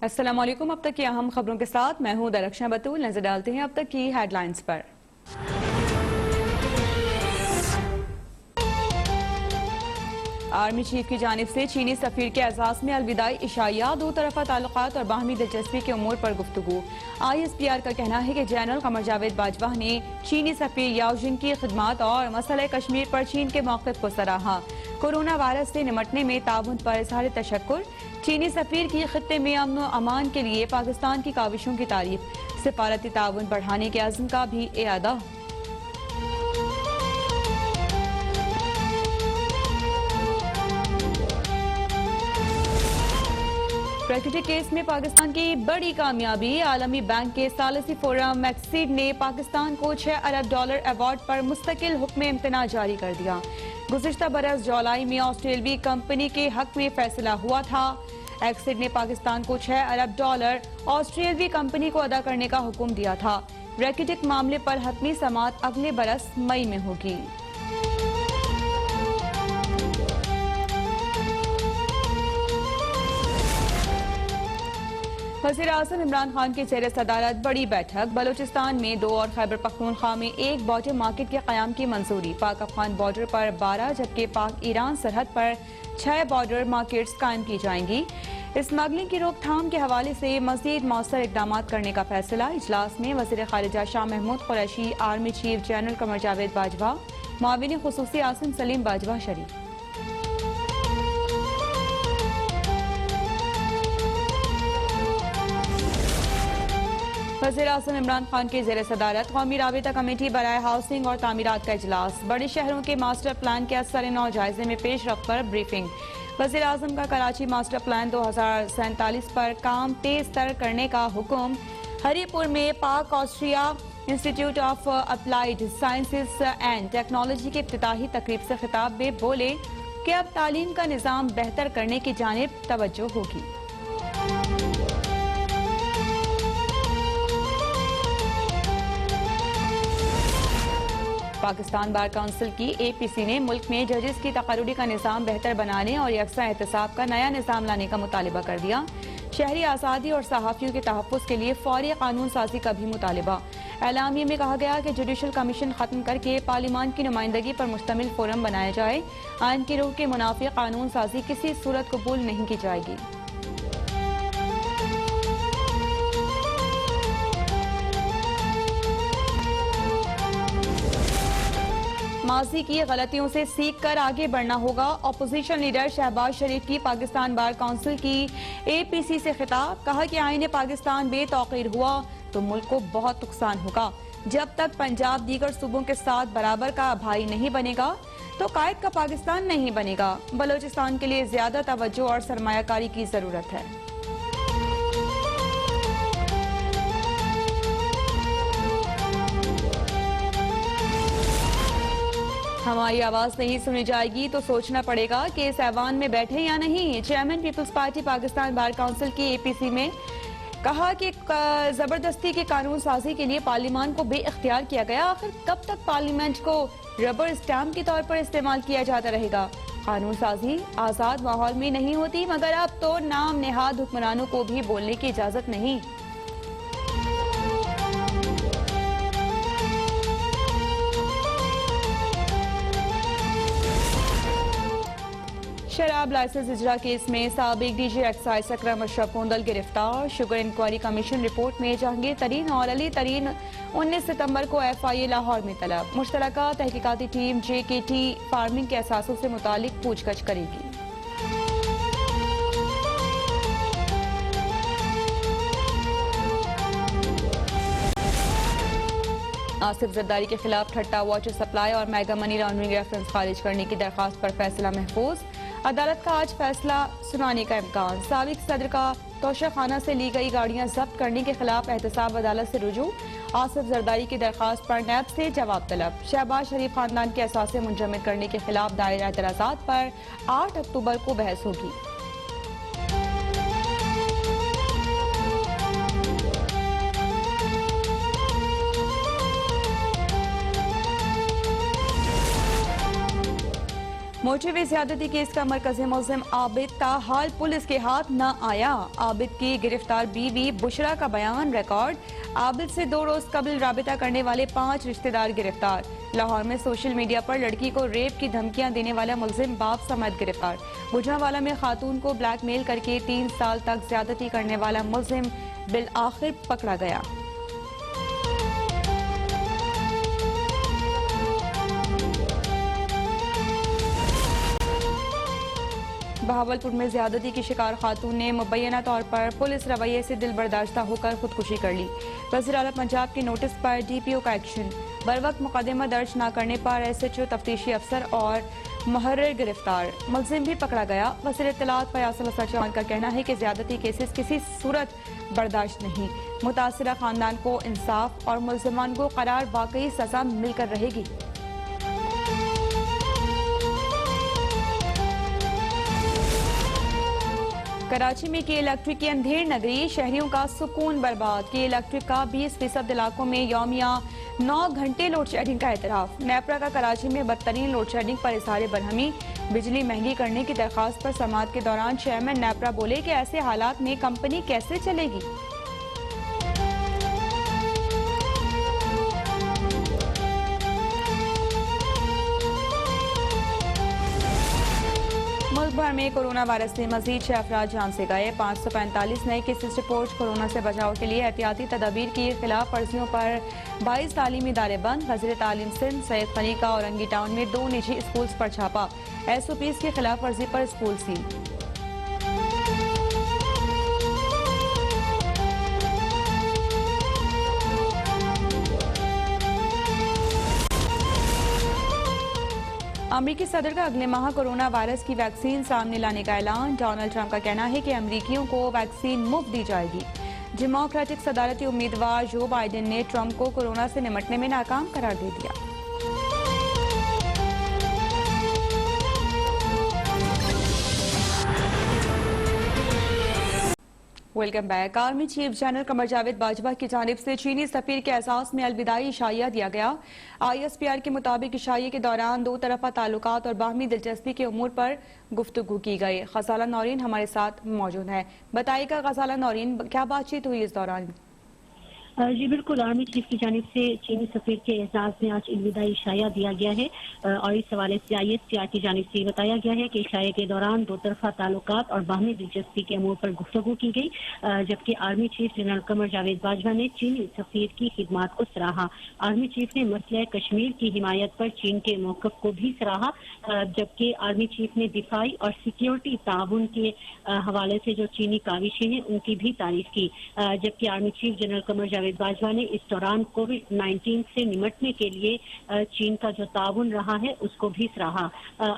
अस्सलाम वालेकुम। अब तक की अहम खबरों के साथ मैं हूं दरख्शां बतूल। नजर डालते हैं अब तक की हेडलाइंस पर। आर्मी चीफ की जानिब से चीनी सफीर के एजाज में अलविदाई इशाया, दो तरफा ताल्लुकात और बाहमी दिलचस्पी के उमूर पर गुफ्तगू। ISPR का कहना है कि जनरल कमर जावेद बाजवा ने चीनी सफीर याओजिन की खिदमात और मसला कश्मीर पर चीन के मौक़िफ़ को सराहा। कोरोना वायरस से निमटने में ताउन पर इज़हार तशक्कुर। चीनी सफीर की खित्ते में अमन व अमान के लिए पाकिस्तान की काविशों की तारीफ। सिफारती ताउन बढ़ाने के अज़्म का भी इरादा। प्रैक्टिटी केस में पाकिस्तान की बड़ी कामयाबी। आलमी बैंक के सालसी फोरम मैक्सीड ने पाकिस्तान को $6 अरब अवार्ड पर मुस्तकिल हुक्म इम्तना जारी कर दिया। गुज़िश्ता बरस जुलाई में ऑस्ट्रेलियावी कंपनी के हक में फैसला हुआ था। एक्सिड ने पाकिस्तान को $6 अरब ऑस्ट्रेलियावी कंपनी को अदा करने का हुक्म दिया था। ब्रेक्जिट मामले पर हतमी समाअत अगले बरस मई में होगी। वज़ीर-ए-आज़म इमरान खान की ज़ेर सदारत बड़ी बैठक। बलूचिस्तान में 2 और खैबर पख्तूनख्वा में 1 बॉर्डर मार्केट के क़याम की मंजूरी। पाक अफगान बॉर्डर पर 12 जबकि पाक ईरान सरहद पर 6 बॉर्डर मार्केट्स कायम की जाएंगी। स्मगलिंग की रोकथाम के हवाले से मज़ीद मौसर इक़दाम करने का फैसला। इजलास में वज़ीर ख़ारिजा Shah Mahmood Qureshi, army chief general Qamar Javed Bajwa, मुआविन खुसूसी आसिम सलीम बाजवा शरीक। वज़ीर-ए-आज़म इमरान खान की ज़ेर सदारत कौमी राबिता कमेटी बराए हाउसिंग और तामीरात का इजलास। बड़े शहरों के मास्टर प्लान के असर-ए-नौ जायजे में पेशरफ्त पर ब्रीफिंग। वज़ीर-ए-आज़म का कराची मास्टर प्लान 2047 पर काम तेज तर करने का हुक्म। हरीपुर में पाक Austria institute of applied sciences and technology के इफ्तिताही तकरीब से खिताब में बोले कि अब तालीम का निज़ाम बेहतर करने की जानिब तवज्जो होगी। पाकिस्तान बार काउंसिल की APC ने मुल्क में जजेस की तकर्रुरी का निज़ाम बेहतर बनाने और यकसा एहतसाब का नया निज़ाम लाने का मुतालिबा कर दिया। शहरी आज़ादी और सहाफ़ियों के तहफ़्फ़ुज़ के लिए फ़ौरी कानून साज़ी का भी मुतालिबा। एलामिया में कहा गया कि जुडिशल कमीशन ख़त्म करके पार्लिमान की नुमाइंदगी पर मुश्तमिल फोरम बनाया जाए। आइन की रूह के मुनाफिक कानून साज़ी किसी सूरत कबूल नहीं की जाएगी। माजी की गलतियों से सीख कर आगे बढ़ना होगा। अपोजिशन लीडर शहबाज शरीफ की पाकिस्तान बार काउंसिल की APC से खिताब। कहा कि आईने पाकिस्तान बेतौकीर हुआ तो मुल्क को बहुत नुकसान होगा। जब तक पंजाब दीगर सूबों के साथ बराबर का भाई नहीं बनेगा तो कायद का पाकिस्तान नहीं बनेगा। बलूचिस्तान के लिए ज्यादा तवज्जो और सरमायाकारी की जरूरत है। हमारी आवाज नहीं सुनी जाएगी तो सोचना पड़ेगा कि इस ऐवान में बैठे या नहीं। Chairman peoples party Pakistan bar council की APC में कहा कि जबरदस्ती के कानून साजी के लिए पार्लियामान को बेइख्तियार किया गया। आखिर कब तक पार्लियामेंट को रबर स्टैम्प के तौर पर इस्तेमाल किया जाता रहेगा। कानून साजी आजाद माहौल में नहीं होती, मगर अब तो नाम नेहाद हुक्मरानों को भी बोलने की इजाजत नहीं। शराब लाइसेंस इजरा केस में साबिक DG एक्साइज अकरम अशरफ कोंदल गिरफ्तार। शुगर इंक्वायरी कमीशन रिपोर्ट में जहांगीर तरीन और अली तरीन 19 सितंबर को FIA लाहौर में तलब। मुश्तरका तहकीकाती टीम JKT फार्मिंग के असासों से मुतालिक पूछगछ करेगी। आसिफ जरदारी के खिलाफ ठट्टा वाटर सप्लाई और मेगा मनी लॉन्ड्रिंग रेफरेंस खारिज करने की दरखास्त पर फैसला महफूज। अदालत का आज फैसला सुनाने का इम्कान। साबिक सदर का तोशाखाना से ली गई गाड़ियां जब्त करने के खिलाफ एहतसाब अदालत से रुजू। आसिफ जरदारी की दरखास्त पर नैब से जवाब तलब। शहबाज शरीफ खानदान के असासे मुंजमद करने के खिलाफ दायर एतराजात पर 8 अक्टूबर को बहस होगी। मोर्चे ज्यादती केस का मरकजी मुलजिम आबिद ताहाल पुलिस के हाथ न आया। आबिद की गिरफ्तार बीवी बुशरा का बयान रिकॉर्ड। आबिद से 2 रोज कबल राबिता करने वाले 5 रिश्तेदार गिरफ्तार। लाहौर में सोशल मीडिया पर लड़की को रेप की धमकियां देने वाला मुलजिम बाप समेत गिरफ्तार। गुजरांवाला में खातून को ब्लैकमेल करके 3 साल तक ज्यादती करने वाला मुलजिम बिल आखिर पकड़ा गया। बहावलपुर में ज्यादती की शिकार खातून ने मुबैना तौर पर पुलिस रवैये से दिल बर्दाश्ता होकर खुदकुशी कर ली। वज़ीर आला पंजाब के नोटिस पर DPO का एक्शन। बरवक्त मुकदमा दर्ज न करने पर SHO तफ्तीशी अफसर और मुहर्रिर गिरफ्तार। मुलजिम भी पकड़ा गया। वज़ीर इत्तलात फयासल हसन चौहान का कहना है कि ज्यादती केसेस किसी सूरत बर्दाश्त नहीं। मुतासिरा खानदान को इंसाफ और मुलजिमान को करार वाकई सजा मिलकर रहेगी। कराची में के इलेक्ट्रिक की अंधेर नगरी, शहरियों का सुकून बर्बाद। के इलेक्ट्रिक का 20% इलाकों में यौमिया 9 घंटे लोड शेडिंग का एतराफ। नेपरा का कराची में बदतरीन लोड शेडिंग पर इजहार बरहमी। बिजली महंगी करने की दरखास्त पर समाअत के दौरान चेयरमैन नेपरा बोले कि ऐसे हालात में कंपनी कैसे चलेगी। मुल्क भर में कोरोना वायरस से मजीद 6 अफराद जान से गए। 545 नए केसेस रिपोर्ट। कोरोना से बचाव के लिए एहतियाती तदाबीर की खिलाफ वर्जियों पर 22 तालीमी इदारे बंद। वज़ीर तालीम सिंध सैयद खलीका औरंगी टाउन में 2 निजी स्कूल्स पर छापा। SOPs की खिलाफ वर्जी पर स्कूल सील। अमरीकी सदर का अगले माह कोरोना वायरस की वैक्सीन सामने लाने का ऐलान। डोनाल्ड ट्रंप का कहना है कि अमरीकियों को वैक्सीन मुफ्त दी जाएगी। डेमोक्रेटिक सदारती उम्मीदवार जो बाइडेन ने ट्रंप को कोरोना से निपटने में नाकाम करार दे दिया। Welcome back. Army chief general Qamar Javed Bajwa की जानिब से चीनी सफीर के एहसास में अलविदाई इशाया दिया गया। ISPR के मुताबिक इशाये के दौरान 2 तरफा ताल्लुकात और बाहमी दिलचस्पी के उमूर पर गुफ्तगू की गई। गजाला नौरीन हमारे साथ मौजूद है। बताइएगा गजाला नौरीन, क्या बातचीत हुई इस दौरान? जी बिल्कुल, आर्मी चीफ की जानिब से चीनी सफीर के एजाज में आज अलविदाई इशाया दिया गया है और इस हवाले से ISPR की जानिब से बताया गया है कि इशाये के दौरान 2 तरफा ताल्लुकात और बाहमी दिलचस्पी के अमूर पर गुफ्तगू की गई, जबकि army chief general Qamar Javed Bajwa ने चीनी सफीर की खिदमात को सराहा। आर्मी चीफ ने मसला कश्मीर की हिमायत पर चीन के मौक़िफ़ को भी सराहा, जबकि आर्मी चीफ ने दिफाई और सिक्योरिटी ताउन के हवाले से जो चीनी काविशें हैं उनकी भी तारीफ की। जबकि army chief general Qamar Javed Bajwa ने इस दौरान कोविड-19 से निपटने के लिए चीन का जो ताउन रहा है उसको भी सराहा।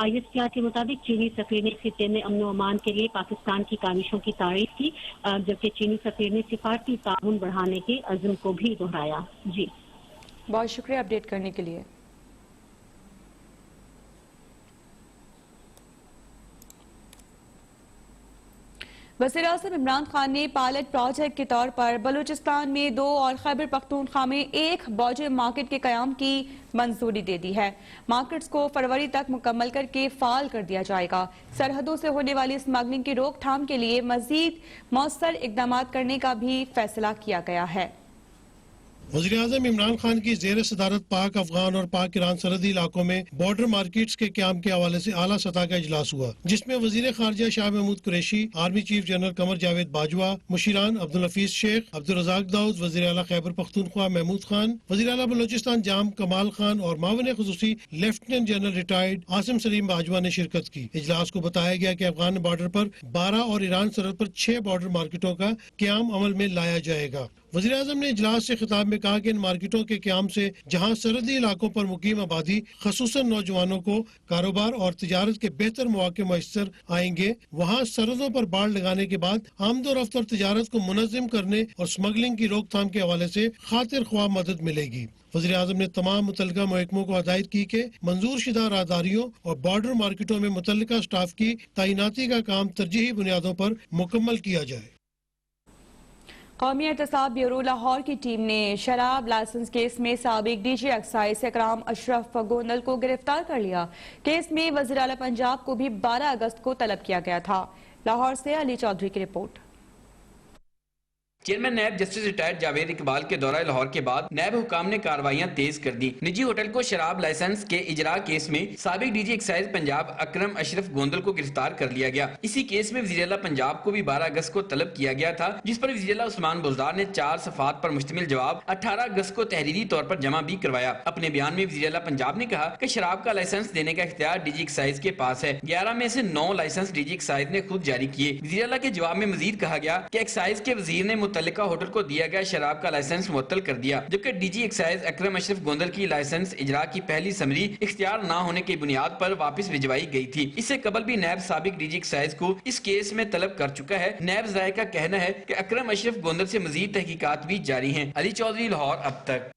ISPR के मुताबिक चीनी सफीर ने खित्ते में अमन व अमान के लिए पाकिस्तान की काविशों की तारीफ की, जबकि चीनी सफीर ने सिफारती ताउन बढ़ाने के अज़्म को भी दोहराया। जी बहुत शुक्रिया अपडेट करने के लिए। वज़ीर-ए-आज़म इमरान खान ने पायलट प्रोजेक्ट के तौर पर बलूचिस्तान में 2 और खैबर पख्तूनख्वा में 1 बॉर्डर मार्केट के क़याम की मंजूरी दे दी है। मार्केट्स को फरवरी तक मुकम्मल करके फाल कर दिया जाएगा। सरहदों से होने वाली स्मगलिंग की रोकथाम के लिए मजीद मौसर इकदाम करने का भी फैसला किया गया है। वज़ीर-ए-आज़म इमरान खान की ज़ेर सदारत पाक अफगान और पाक ईरान सरहदी इलाकों में बॉर्डर मार्केट्स के क़याम के हवाले से आला सतह का इजलास हुआ, जिसमें वज़ीर ख़ारजा Shah Mahmood Qureshi, army chief general Qamar Javed Bajwa, मुशीरान अब्दुल हफीज शेख, अब्दुल रज़ाक दाऊद, वज़ीर आला खैबर पख्तूनख्वा महमूद खान, वज़ीर आला बलूचिस्तान जाम कमाल खान और मावन ख़ुसूसी lieutenant general retired Asim Saleem Bajwa ने शिरकत की। इजलास को बताया गया कि अफगान बॉर्डर पर 12 और ईरान सरहद पर 6 बॉर्डर मार्केटों का क़याम अमल में लाया जाएगा। वज़ीर आज़म ने इजलास से खिताब में कहा कि इन मार्केटों के क़याम से जहाँ सरहदी इलाकों पर मुकीम आबादी ख़ुसूसन नौजवानों को कारोबार और तिजारत के बेहतर मौके मैसर आएंगे, वहाँ सरहदों पर बाड़ लगाने के बाद आमदोरफ्त और तिजारत को मुनज़्ज़म करने और स्मगलिंग की रोकथाम के हवाले से खातिर ख्वाह मदद मिलेगी। वज़ीर आज़म ने तमाम मुतल्लिका महकमों को हदायत की कि मंजूर शुदा राहदारियों और बॉर्डर मार्केटों में मुतल्लिका स्टाफ की तैनाती का काम तरजीही बुनियादों पर मुकम्मल किया जाए। कौमी एहतसाब ब्यूरो लाहौर की टीम ने शराब लाइसेंस केस में साबिक डीजी एक्साइज इकराम अशरफ गोंदल को गिरफ्तार कर लिया। केस में वज़ीर आला पंजाब को भी 12 अगस्त को तलब किया गया था। लाहौर से अली चौधरी की report. Chairman NAB justice retired Javed Iqbal के दौरा लाहौर के बाद नैब हुकाम ने कार्रवाइयां तेज कर दी। निजी होटल को शराब लाइसेंस के इजरा केस में साबिक डीजी एक्साइज पंजाब अकरम अशरफ गोंदल को गिरफ्तार कर लिया गया। इसी केस में वज़ीर आला पंजाब को भी 12 अगस्त को तलब किया गया था, जिस पर वज़ीर आला उस्मान बुज़दार ने 4 सफ़ात पर मुश्तमिल जवाब 18 अगस्त को तहरीरी तौर पर जमा भी करवाया। अपने बयान में वज़ीर आला पंजाब ने कहा कि शराब का लाइसेंस देने का इख्तियार डीजी एक्साइज के पास है। 11 में से 9 लाइसेंस डीजी एक्साइज ने खुद जारी किए। वज़ीर आला के जवाब में मजीद कहा गया कि एक्साइज के वज़ीर ने मुतल्लिका होटल को दिया गया शराब का लाइसेंस मुअत्तल कर दिया, जबकि डीजी एक्साइज अकरम अशरफ गोंदल की लाइसेंस इजरा की पहली समरी इख्तियार न होने की बुनियाद पर वापस भिजवाई गई थी। इससे कबल भी नैब साबिक डीजी एक्साइज को इस केस में तलब कर चुका है। नैब ज़ाये का कहना है कि अकरम अशरफ गोंदल से मजीद तहकीकात भी जारी हैं। अली चौधरी, लाहौर अब तक।